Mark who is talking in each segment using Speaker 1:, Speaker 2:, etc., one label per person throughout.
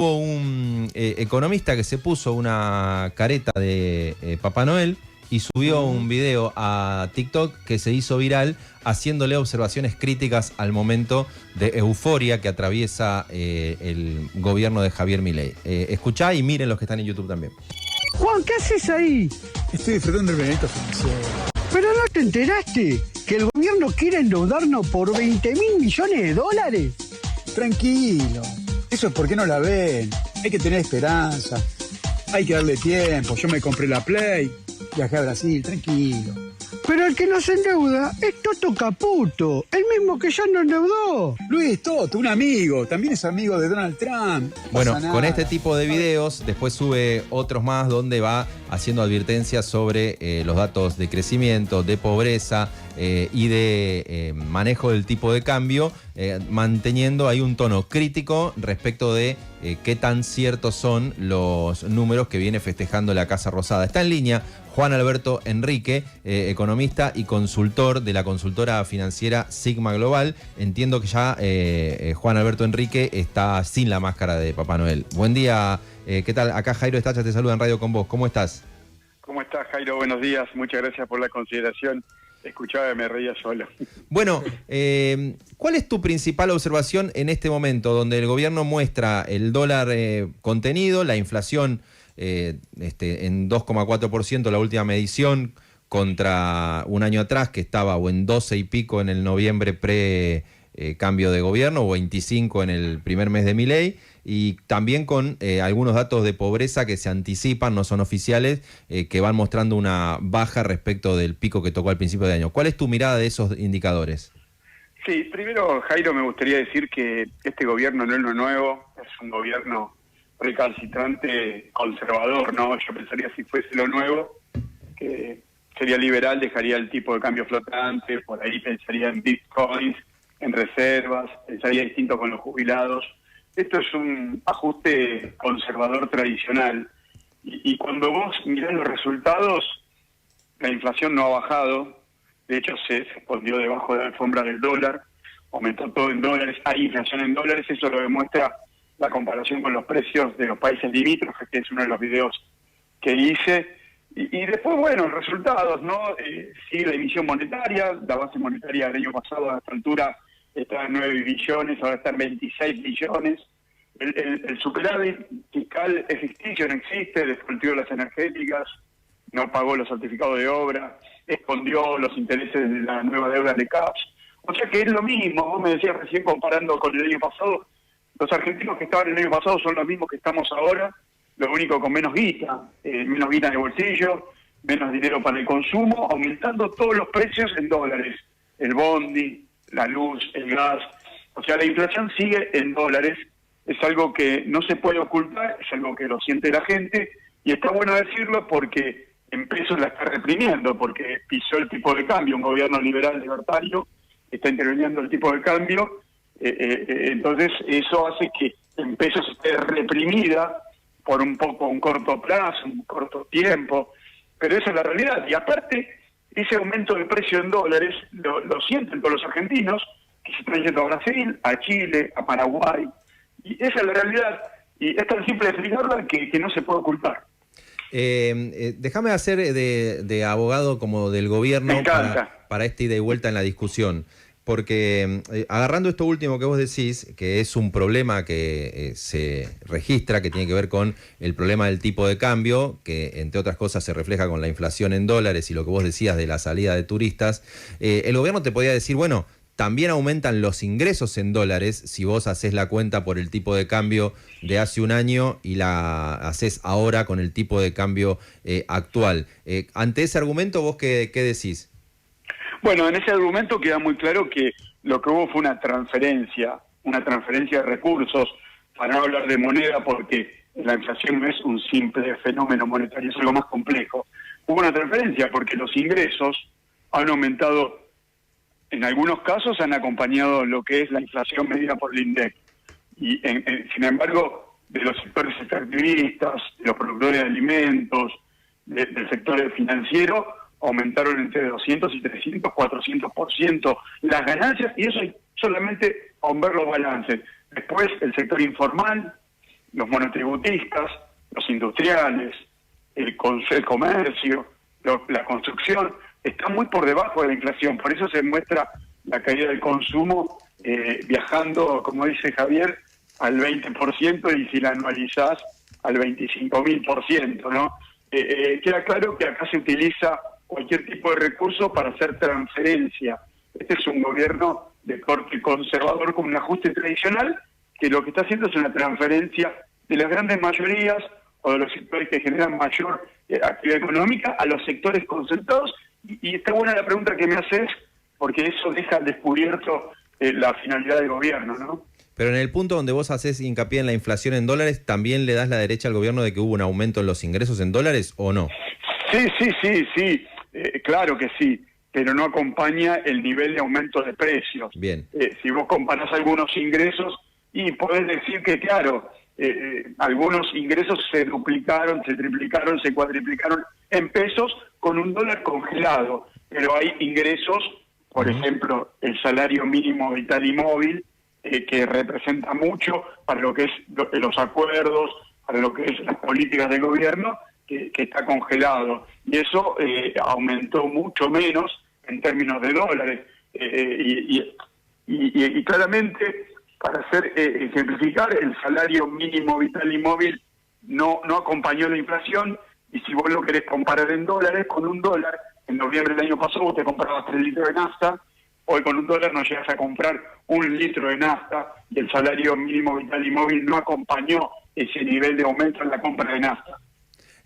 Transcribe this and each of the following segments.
Speaker 1: Hubo un economista que se puso una careta de Papá Noel y subió un video a TikTok que se hizo viral haciéndole observaciones críticas al momento de euforia que atraviesa el gobierno de Javier Milei. Escuchá y miren los que están en YouTube también.
Speaker 2: Juan, ¿qué haces ahí?
Speaker 3: Estoy disfrutando del evento financiero.
Speaker 2: ¿Pero no te enteraste que el gobierno quiere endeudarnos por 20.000 millones de dólares?
Speaker 3: Tranquilo. Eso es porque no la ven. Hay que tener esperanza. Hay que darle tiempo. Yo me compré la Play. Viajé a Brasil. Tranquilo.
Speaker 2: Pero el que nos endeuda es Toto Caputo, el mismo que ya nos endeudó.
Speaker 3: Luis Toto, un amigo. También es amigo de Donald Trump. No
Speaker 1: Bueno,
Speaker 3: pasa
Speaker 1: con
Speaker 3: nada.
Speaker 1: este tipo de videos, después sube otros más donde va haciendo advertencias sobre los datos de crecimiento, de pobreza y de manejo del tipo de cambio, manteniendo ahí un tono crítico respecto de qué tan ciertos son los números que viene festejando la Casa Rosada. Está en línea Juan Alberto Enrique, economista y consultor de la consultora financiera Sigma Global. Entiendo que ya Juan Alberto Enrique está sin la máscara de Papá Noel. Buen día, ¿qué tal? Acá Jairo Estacha te saluda en Radio con Vos. ¿Cómo estás?
Speaker 4: ¿Cómo estás, Jairo? Buenos días. Muchas gracias por la consideración. Escuchaba y me reía solo.
Speaker 1: Bueno, ¿cuál es tu principal observación en este momento donde el gobierno muestra el dólar contenido, la inflación en 2,4%, la última medición, contra un año atrás que estaba o en 12 y pico en el noviembre cambio de gobierno, o 25 en el primer mes de Milei, y también con algunos datos de pobreza que se anticipan, no son oficiales, que van mostrando una baja respecto del pico que tocó al principio de año? ¿Cuál es tu mirada de esos indicadores?
Speaker 4: Sí, primero, Jairo, me gustaría decir que este gobierno no es lo nuevo, es un gobierno recalcitrante, conservador, ¿no? Yo pensaría si fuese lo nuevo, que sería liberal, dejaría el tipo de cambio flotante, por ahí pensaría en bitcoins, en reservas, pensaría distinto con los jubilados. Esto es un ajuste conservador tradicional. Y cuando vos mirás los resultados, la inflación no ha bajado. De hecho, se escondió debajo de la alfombra del dólar. Aumentó todo en dólares. Hay inflación en dólares. Eso lo demuestra la comparación con los precios de los países limítrofes, que es uno de los videos que hice. Y después, bueno, resultados, ¿no? Sigue la emisión monetaria. La base monetaria del año pasado a esta altura está en 9 billones, ahora está en 26 billones. El superávit fiscal es ficticio, no existe, descontió las energéticas, no pagó los certificados de obra, escondió los intereses de la nueva deuda de CAPS. O sea que es lo mismo. Vos me decías recién, comparando con el año pasado, los argentinos que estaban el año pasado son los mismos que estamos ahora, lo único con menos guita en el bolsillo, menos dinero para el consumo, aumentando todos los precios en dólares, el bondi, la luz, el gas. O sea, la inflación sigue en dólares, es algo que no se puede ocultar, es algo que lo siente la gente, y está bueno decirlo porque en pesos la está reprimiendo, porque pisó el tipo de cambio, un gobierno liberal libertario está interviniendo el tipo de cambio, entonces eso hace que en pesos esté reprimida por un corto plazo, un corto tiempo, pero esa es la realidad. Y aparte, ese aumento de precio en dólares lo sienten todos los argentinos, que se están yendo a Brasil, a Chile, a Paraguay, y esa es la realidad, y es tan simple de explicarla que no se puede ocultar.
Speaker 1: Déjame hacer de abogado como del gobierno para esta ida y vuelta en la discusión. Porque agarrando esto último que vos decís, que es un problema que se registra, que tiene que ver con el problema del tipo de cambio, que entre otras cosas se refleja con la inflación en dólares y lo que vos decías de la salida de turistas, el gobierno te podía decir, bueno, también aumentan los ingresos en dólares si vos haces la cuenta por el tipo de cambio de hace un año y la haces ahora con el tipo de cambio actual. Ante ese argumento, ¿vos qué decís?
Speaker 4: Bueno, en ese argumento queda muy claro que lo que hubo fue una transferencia de recursos, para no hablar de moneda, porque la inflación no es un simple fenómeno monetario, es algo más complejo. Hubo una transferencia porque los ingresos han aumentado, en algunos casos han acompañado lo que es la inflación medida por el INDEC. Y sin embargo, de los sectores extractivistas, de los productores de alimentos, del sector financiero, aumentaron entre 200 y 300, 400% las ganancias, y eso solamente con ver los balances. Después el sector informal, los monotributistas, los industriales, el comercio, la construcción, están muy por debajo de la inflación. Por eso se muestra la caída del consumo viajando, como dice Javier, al 20%, y si la anualizás al 25.000%, ¿no? Queda claro que acá se utiliza cualquier tipo de recurso para hacer transferencia. Este es un gobierno de corte conservador con un ajuste tradicional, que lo que está haciendo es una transferencia de las grandes mayorías o de los sectores que generan mayor actividad económica a los sectores concentrados. Y está buena la pregunta que me haces, porque eso deja al descubierto la finalidad del gobierno, ¿no?
Speaker 1: Pero en el punto donde vos haces hincapié en la inflación en dólares, ¿también le das la derecha al gobierno de que hubo un aumento en los ingresos en dólares o no?
Speaker 4: Sí, claro que sí, pero no acompaña el nivel de aumento de precios.
Speaker 1: Bien.
Speaker 4: Si vos comparás algunos ingresos, y podés decir que, claro, algunos ingresos se duplicaron, se triplicaron, se cuadriplicaron en pesos con un dólar congelado, pero hay ingresos, por ejemplo, el salario mínimo vital y móvil, que representa mucho para lo que es los acuerdos, para lo que es las políticas del gobierno, que está congelado. Y eso aumentó mucho menos en términos de dólares. Y claramente, para ejemplificar, el salario mínimo vital y móvil no acompañó la inflación, y si vos lo querés comparar en dólares, con un dólar, en noviembre del año pasado vos te comprabas 3 litros de nafta, hoy con un dólar no llegas a comprar 1 litro de nafta, y el salario mínimo vital y móvil no acompañó ese nivel de aumento en la compra de nafta.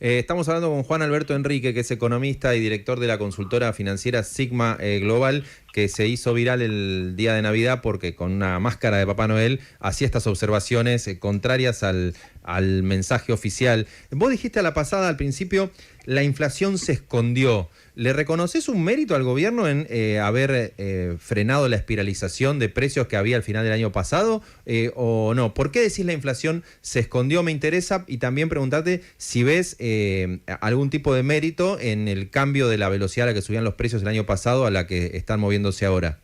Speaker 1: Estamos hablando con Juan Alberto Enrique, que es economista y director de la consultora financiera Sigma Global, que se hizo viral el día de Navidad porque con una máscara de Papá Noel hacía estas observaciones contrarias al mensaje oficial. Vos dijiste a la pasada, al principio, la inflación se escondió. ¿Le reconoces un mérito al gobierno en haber frenado la espiralización de precios que había al final del año pasado o no? ¿Por qué decís la inflación se escondió? Me interesa, y también preguntarte si ves algún tipo de mérito en el cambio de la velocidad a la que subían los precios el año pasado a la que están moviéndose ahora.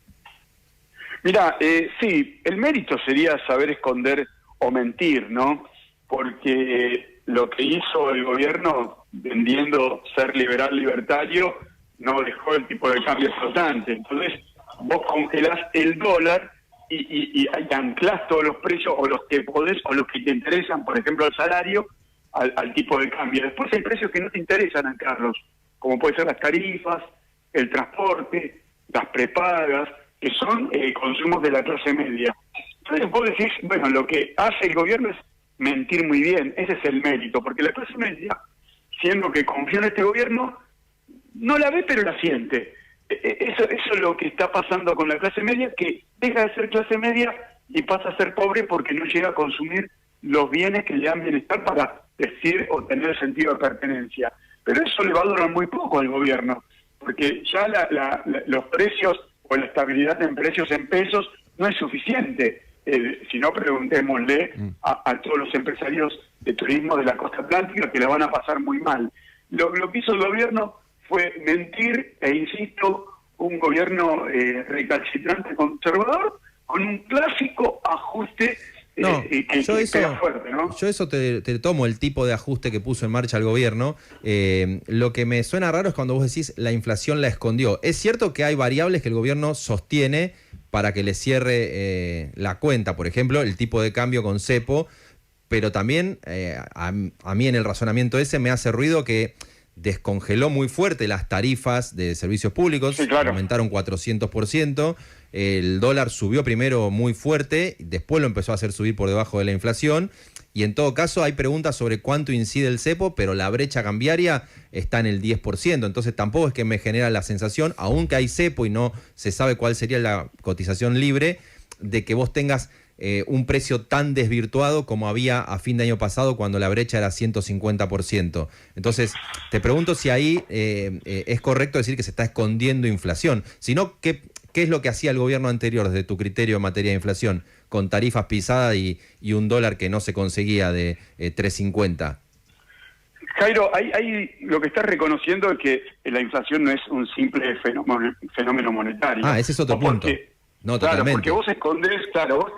Speaker 4: Mira, sí, el mérito sería saber esconder o mentir, ¿no? Porque lo que hizo el gobierno, vendiendo ser liberal libertario, no dejó el tipo de cambio flotante. Entonces, vos congelás el dólar y anclás todos los precios, o los que podés, o los que te interesan, por ejemplo, el salario, al tipo de cambio. Después hay precios que no te interesan anclarlos, como puede ser las tarifas, el transporte, las prepagas, que son consumos de la clase media. Entonces vos decís, bueno, lo que hace el gobierno es mentir muy bien. Ese es el mérito, porque la clase media, siendo que confía en este gobierno, no la ve pero la siente. Eso es lo que está pasando con la clase media, que deja de ser clase media y pasa a ser pobre porque no llega a consumir los bienes que le dan bienestar para decir o tener sentido de pertenencia. Pero eso le va a durar muy poco al gobierno, porque ya los precios o la estabilidad en precios en pesos no es suficiente. Si no, preguntémosle a todos los empresarios de turismo de la costa atlántica, que la van a pasar muy mal. Lo que hizo el gobierno fue mentir, e insisto, un gobierno recalcitrante conservador, con un clásico ajuste que pega fuerte, ¿no?
Speaker 1: Yo eso te tomo, el tipo de ajuste que puso en marcha el gobierno. Lo que me suena raro es cuando vos decís la inflación la escondió. Es cierto que hay variables que el gobierno sostiene para que le cierre la cuenta, por ejemplo, el tipo de cambio con cepo, pero también a mí en el razonamiento ese me hace ruido que descongeló muy fuerte las tarifas de servicios públicos, sí, claro. Aumentaron 400%, el dólar subió primero muy fuerte, después lo empezó a hacer subir por debajo de la inflación, y en todo caso hay preguntas sobre cuánto incide el cepo, pero la brecha cambiaria está en el 10%, entonces tampoco es que me genera la sensación, aunque hay cepo y no se sabe cuál sería la cotización libre, de que vos tengas un precio tan desvirtuado como había a fin de año pasado cuando la brecha era 150%. Entonces, te pregunto si ahí es correcto decir que se está escondiendo inflación. Si no, ¿qué es lo que hacía el gobierno anterior desde tu criterio en materia de inflación, con tarifas pisadas y un dólar que no se conseguía de 3.50?
Speaker 4: Jairo, ahí lo que estás reconociendo es que la inflación no es un simple fenómeno monetario.
Speaker 1: Ah, ese es otro punto. No,
Speaker 4: claro,
Speaker 1: totalmente.
Speaker 4: Porque vos escondés, claro, vos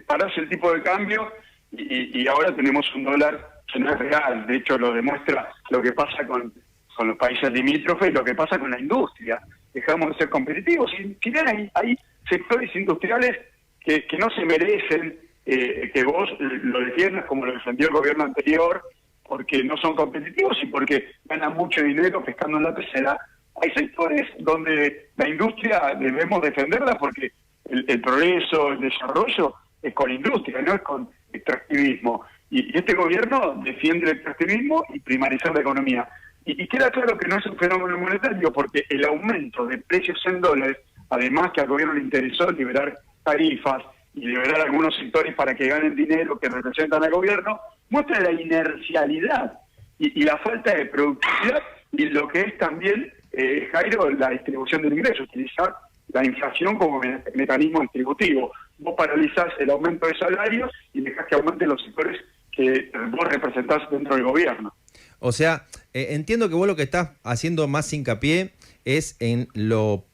Speaker 4: parás el tipo de cambio y ahora tenemos un dólar que no es real. De hecho, lo demuestra lo que pasa con los países limítrofes y lo que pasa con la industria. Dejamos de ser competitivos. Y si bien hay sectores industriales que no se merecen que vos lo defiendas como lo defendió el gobierno anterior, porque no son competitivos y porque ganan mucho dinero pescando en la pecera. Hay sectores donde la industria debemos defenderla porque el progreso, el desarrollo es con industria, no es con extractivismo. Y este gobierno defiende el extractivismo y primarizar la economía. Y queda claro que no es un fenómeno monetario porque el aumento de precios en dólares, además que al gobierno le interesó liberar tarifas y liberar algunos sectores para que ganen dinero que representan al gobierno, muestra la inercialidad y la falta de productividad y lo que es también, Jairo, la distribución del ingreso, utilizar la inflación como mecanismo distributivo. Vos paralizás el aumento de salarios y dejás que aumenten los sectores que vos representás dentro del gobierno.
Speaker 1: O sea, entiendo que vos lo que estás haciendo más hincapié es en lo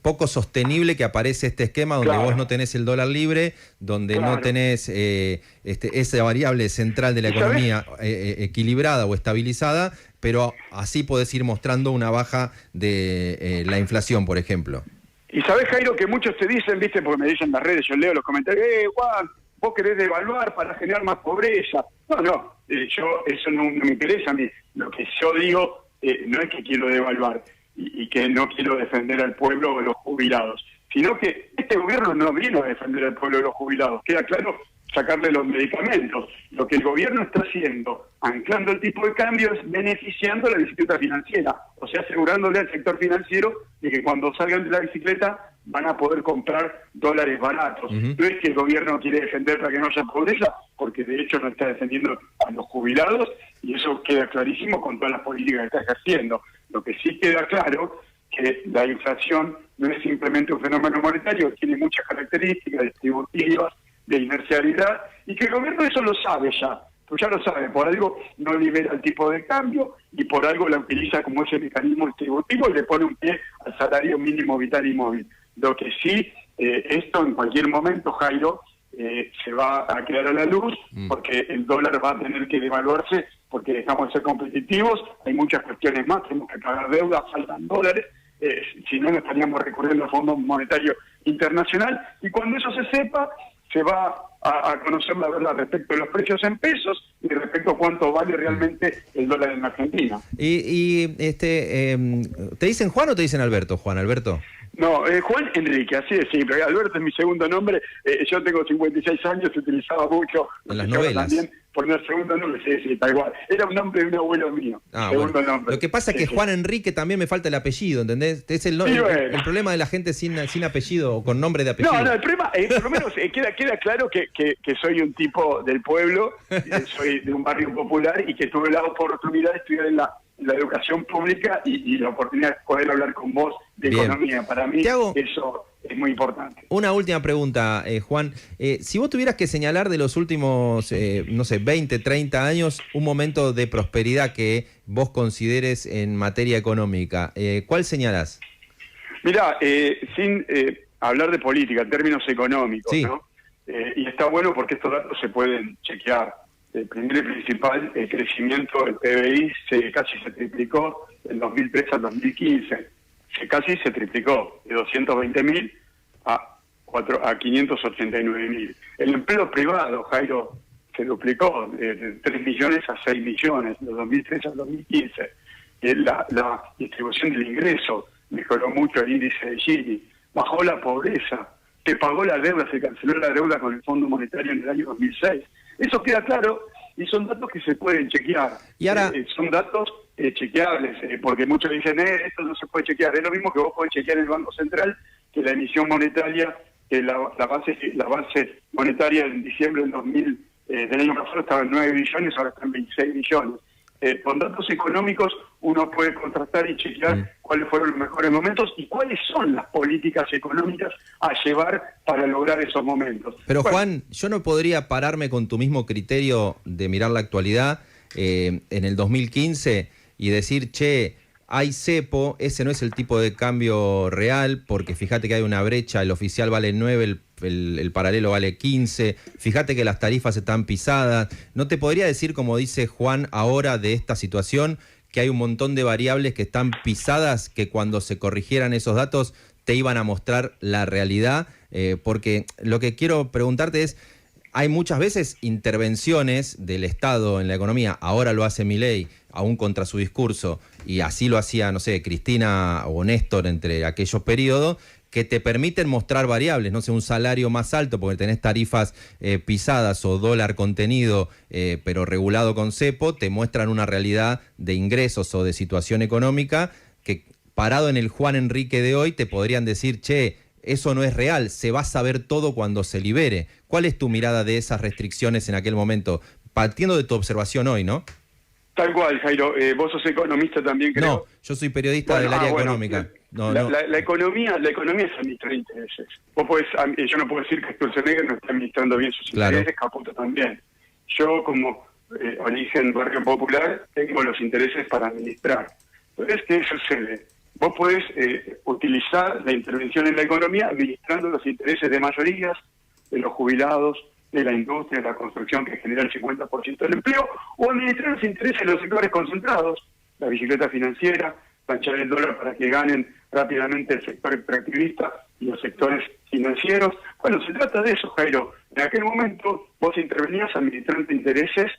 Speaker 1: poco sostenible que aparece este esquema donde vos no tenés el dólar libre, donde no tenés esa variable central de la economía equilibrada o estabilizada, pero así podés ir mostrando una baja de la inflación, por ejemplo.
Speaker 4: Y sabés, Jairo, que muchos te dicen, viste, porque me dicen en las redes, yo leo los comentarios, Juan, vos querés devaluar para generar más pobreza. No, eso no me interesa a mí. Lo que yo digo no es que quiero devaluar y que no quiero defender al pueblo o a los jubilados, sino que este gobierno no vino a defender al pueblo o a los jubilados. Queda claro, sacarle los medicamentos. Lo que el gobierno está haciendo, anclando el tipo de cambio, es beneficiando a la bicicleta financiera, o sea, asegurándole al sector financiero de que cuando salgan de la bicicleta van a poder comprar dólares baratos. No es que el gobierno quiere defender para que no haya pobreza, porque de hecho no está defendiendo a los jubilados, y eso queda clarísimo con todas las políticas que está ejerciendo. Lo que sí queda claro que la inflación no es simplemente un fenómeno monetario, tiene muchas características distributivas, de inercialidad, y que el gobierno eso lo sabe ya, pues ya lo sabe, por algo no libera el tipo de cambio y por algo la utiliza como ese mecanismo distributivo y le pone un pie al salario mínimo vital y móvil. Lo que sí, esto en cualquier momento, Jairo, se va a quedar a la luz porque el dólar va a tener que devaluarse porque dejamos de ser competitivos, hay muchas cuestiones más, tenemos que pagar deuda, faltan dólares, si no estaríamos recurriendo al Fondo Monetario Internacional, y cuando eso se sepa, se va a conocer la verdad respecto de los precios en pesos y respecto a cuánto vale realmente el dólar en Argentina.
Speaker 1: ¿Te dicen Juan o te dicen Alberto? Juan, Alberto.
Speaker 4: No, Juan Enrique, así de simple. Alberto es mi segundo nombre. Yo tengo 56 años, se utilizaba mucho.
Speaker 1: En las novelas.
Speaker 4: También poner segundo nombre, sí, tal igual. Era un nombre de un abuelo mío. Segundo nombre.
Speaker 1: Lo que pasa es que Juan Enrique también me falta el apellido, ¿entendés? Es el problema de la gente sin apellido o con nombre de apellido.
Speaker 4: No, el problema, por lo menos queda claro que soy un tipo del pueblo, soy de un barrio popular y que tuve la oportunidad de estudiar en la educación pública y la oportunidad de poder hablar con vos de economía. Para mí eso es muy importante.
Speaker 1: Una última pregunta, Juan. Si vos tuvieras que señalar de los últimos, 20, 30 años, un momento de prosperidad que vos consideres en materia económica, ¿cuál señalás?
Speaker 4: Mirá, sin hablar de política, en términos económicos,
Speaker 1: sí,
Speaker 4: ¿no? Y está bueno porque estos datos se pueden chequear. El primer y principal, el crecimiento del PBI casi se triplicó del 2003 al 2015. Casi se triplicó, de 220.000 a 589.000. El empleo privado, Jairo, se duplicó de 3 millones a 6 millones, de 2003 al 2015. La distribución del ingreso mejoró mucho el índice de Gini, bajó la pobreza, se pagó la deuda, se canceló la deuda con el Fondo Monetario en el año 2006. Eso queda claro y son datos que se pueden chequear. Y ahora son datos chequeables, porque muchos dicen, esto no se puede chequear. Es lo mismo que vos podés chequear en el Banco Central, que la emisión monetaria, que la base monetaria en diciembre del año pasado estaba en 9 billones, ahora está en 26 billones. Con datos económicos uno puede contrastar y chequear cuáles fueron los mejores momentos y cuáles son las políticas económicas a llevar para lograr esos momentos.
Speaker 1: Pero Juan, yo no podría pararme con tu mismo criterio de mirar la actualidad en el 2015 y decir, che, hay cepo, ese no es el tipo de cambio real, porque fíjate que hay una brecha, el oficial vale 9, el el paralelo vale 15, fíjate que las tarifas están pisadas. ¿No te podría decir, como dice Juan ahora de esta situación, que hay un montón de variables que están pisadas, que cuando se corrigieran esos datos te iban a mostrar la realidad? Porque lo que quiero preguntarte es, hay muchas veces intervenciones del Estado en la economía, ahora lo hace Milei, aún contra su discurso, y así lo hacía, no sé, Cristina o Néstor entre aquellos periodos, que te permiten mostrar variables, no sé, un salario más alto porque tenés tarifas pisadas o dólar contenido, pero regulado con cepo, te muestran una realidad de ingresos o de situación económica que parado en el Juan Enrique de hoy te podrían decir, che, eso no es real, se va a saber todo cuando se libere. ¿Cuál es tu mirada de esas restricciones en aquel momento? Partiendo de tu observación hoy, ¿no?
Speaker 4: Tal cual, Jairo. Vos sos economista también, creo.
Speaker 1: No, yo soy periodista del área económica.
Speaker 4: La economía es administrar intereses. Vos podés, yo no puedo decir que Sturzenegger no está administrando bien sus intereses, Caputo también. Yo, como origen barrio popular, tengo los intereses para administrar. Entonces, ¿qué sucede? Vos podés utilizar la intervención en la economía administrando los intereses de mayorías, de los jubilados, de la industria, de la construcción que genera el 50% del empleo, o administrar los intereses de los sectores concentrados, la bicicleta financiera, planchar el dólar para que ganen rápidamente el sector extractivista y los sectores financieros. Bueno, se trata de eso, Jairo. En aquel momento vos intervenías administrando intereses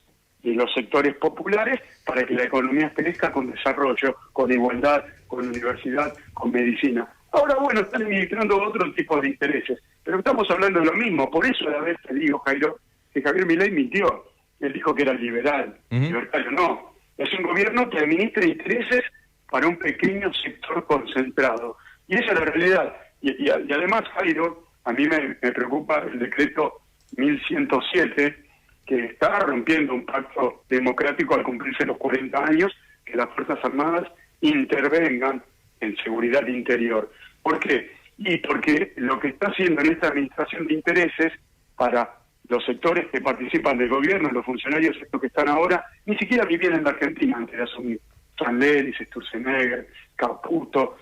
Speaker 4: de los sectores populares para que la economía crezca con desarrollo, con igualdad, con universidad, con medicina. Ahora, bueno, están administrando otro tipo de intereses, pero estamos hablando de lo mismo. Por eso a la vez te digo, Jairo, que Javier Milei mintió. Él dijo que era liberal. Libertario no. Es un gobierno que administra intereses para un pequeño sector concentrado. Y esa es la realidad. Y además, Jairo, a mí me preocupa el decreto 1107, que está rompiendo un pacto democrático al cumplirse los 40 años, que las Fuerzas Armadas intervengan en seguridad interior. ¿Por qué? Y porque lo que está haciendo en esta administración de intereses para los sectores que participan del gobierno, los funcionarios estos que están ahora, ni siquiera vivían en la Argentina antes de asumir. Sanleris, Sturzenegger, Caputo,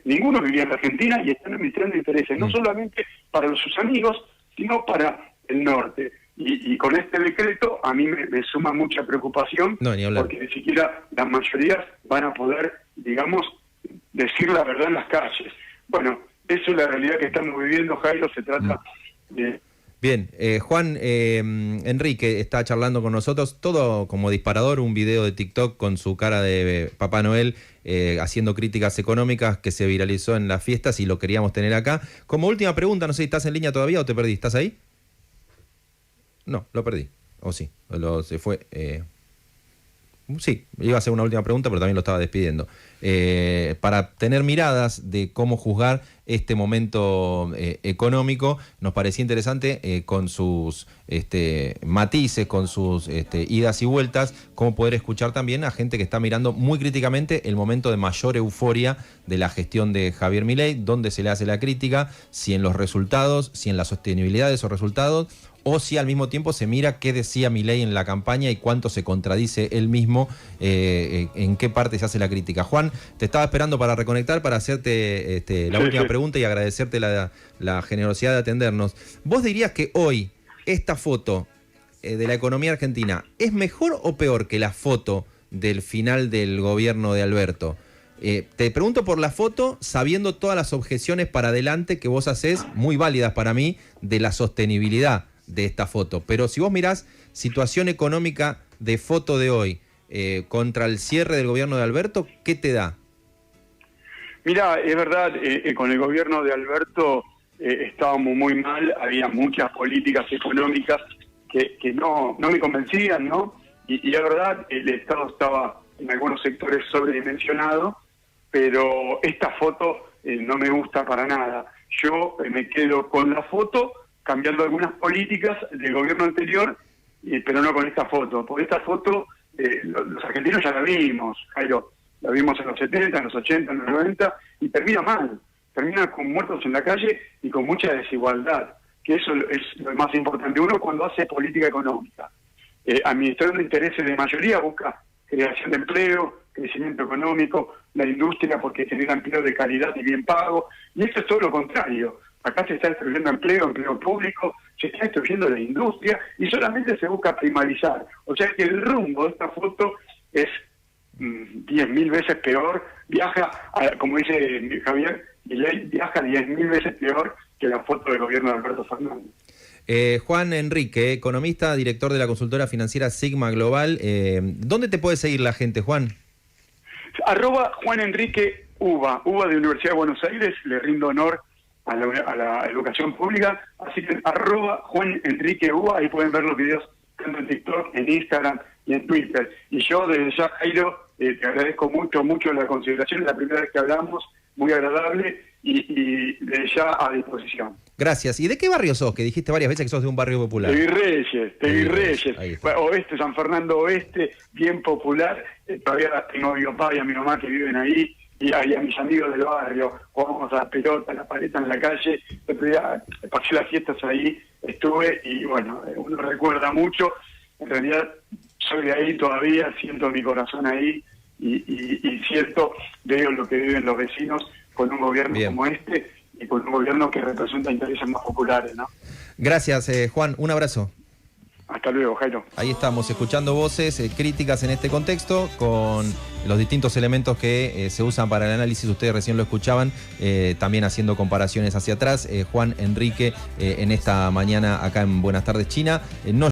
Speaker 4: ninguno vivía en la Argentina y están administrando intereses, no solamente para sus amigos, sino para el norte. Y con este decreto a mí me suma mucha preocupación, porque ni siquiera las mayorías van a poder, digamos, decir la verdad en las calles. Bueno, eso es la realidad que estamos viviendo, Jairo. Se trata de...
Speaker 1: Bien, Juan Enrique está charlando con nosotros, todo como disparador, un video de TikTok con su cara de Papá Noel haciendo críticas económicas que se viralizó en las fiestas y lo queríamos tener acá. Como última pregunta, no sé si estás en línea todavía o te perdí, ¿estás ahí? No, lo perdí, o sí, se fue... Sí, iba a hacer una última pregunta, pero también lo estaba despidiendo. Para tener miradas de cómo juzgar este momento económico, nos parecía interesante con sus matices, con sus idas y vueltas, cómo poder escuchar también a gente que está mirando muy críticamente el momento de mayor euforia de la gestión de Javier Milei, dónde se le hace la crítica, si en los resultados, si en la sostenibilidad de esos resultados, o si al mismo tiempo se mira qué decía Milei en la campaña y cuánto se contradice él mismo, en qué parte se hace la crítica. Juan, te estaba esperando para reconectar, para hacerte la última pregunta y agradecerte la generosidad de atendernos. ¿Vos dirías que hoy esta foto de la economía argentina es mejor o peor que la foto del final del gobierno de Alberto? Te pregunto por la foto, sabiendo todas las objeciones para adelante que vos hacés, muy válidas para mí, de la sostenibilidad de esta foto. Pero si vos mirás situación económica de foto de hoy contra el cierre del gobierno de Alberto, ¿qué te da?
Speaker 4: Mirá, es verdad, con el gobierno de Alberto estábamos muy mal, había muchas políticas económicas que no me convencían, ¿no? Y es verdad, el Estado estaba en algunos sectores sobredimensionado, pero esta foto no me gusta para nada. Yo me quedo con la foto, cambiando algunas políticas del gobierno anterior, pero no con esta foto. Porque esta foto, los argentinos ya la vimos, Jairo, la vimos en los 70, en los 80, en los 90, y termina mal. Termina con muertos en la calle y con mucha desigualdad, que eso es lo más importante. Uno cuando hace política económica, administrando intereses de mayoría, busca creación de empleo, crecimiento económico, la industria porque genera empleo de calidad y bien pago, y esto es todo lo contrario. Acá se está destruyendo empleo público, se está destruyendo la industria y solamente se busca primarizar. O sea que el rumbo de esta foto es 10.000 veces peor, como dice Javier, viaja 10.000 veces peor que la foto del gobierno de Alberto Fernández.
Speaker 1: Juan Enrique, economista, director de la consultora financiera Sigma Global. ¿Dónde te puede seguir la gente, Juan?
Speaker 4: @Juan Enrique Uva de Universidad de Buenos Aires, le rindo honor a la educación pública, así que @Juan Enrique Uva, ahí pueden ver los videos tanto en TikTok, en Instagram y en Twitter. Y yo desde ya, Jairo, te agradezco mucho la consideración, es la primera vez que hablamos, muy agradable y desde ya a disposición.
Speaker 1: Gracias. ¿Y de qué barrio sos? Que dijiste varias veces que sos de un barrio popular.
Speaker 4: De Virreyes. Oeste, San Fernando Oeste, bien popular. Todavía tengo a mi papá y a mi mamá que viven ahí, y a mis amigos del barrio, jugamos a las pelotas, a la paleta en la calle. Otro día pasé las fiestas ahí, estuve, y bueno, uno recuerda mucho. En realidad, soy de ahí todavía, siento mi corazón ahí, y siento, veo lo que viven los vecinos con un gobierno como este, y con un gobierno que representa intereses más populares, ¿no?
Speaker 1: Gracias, Juan. Un abrazo.
Speaker 4: Hasta luego, Jairo.
Speaker 1: Ahí estamos, escuchando voces críticas en este contexto, con los distintos elementos que se usan para el análisis. Ustedes recién lo escuchaban, también haciendo comparaciones hacia atrás. Juan Enrique, en esta mañana acá en Buenas Tardes China. No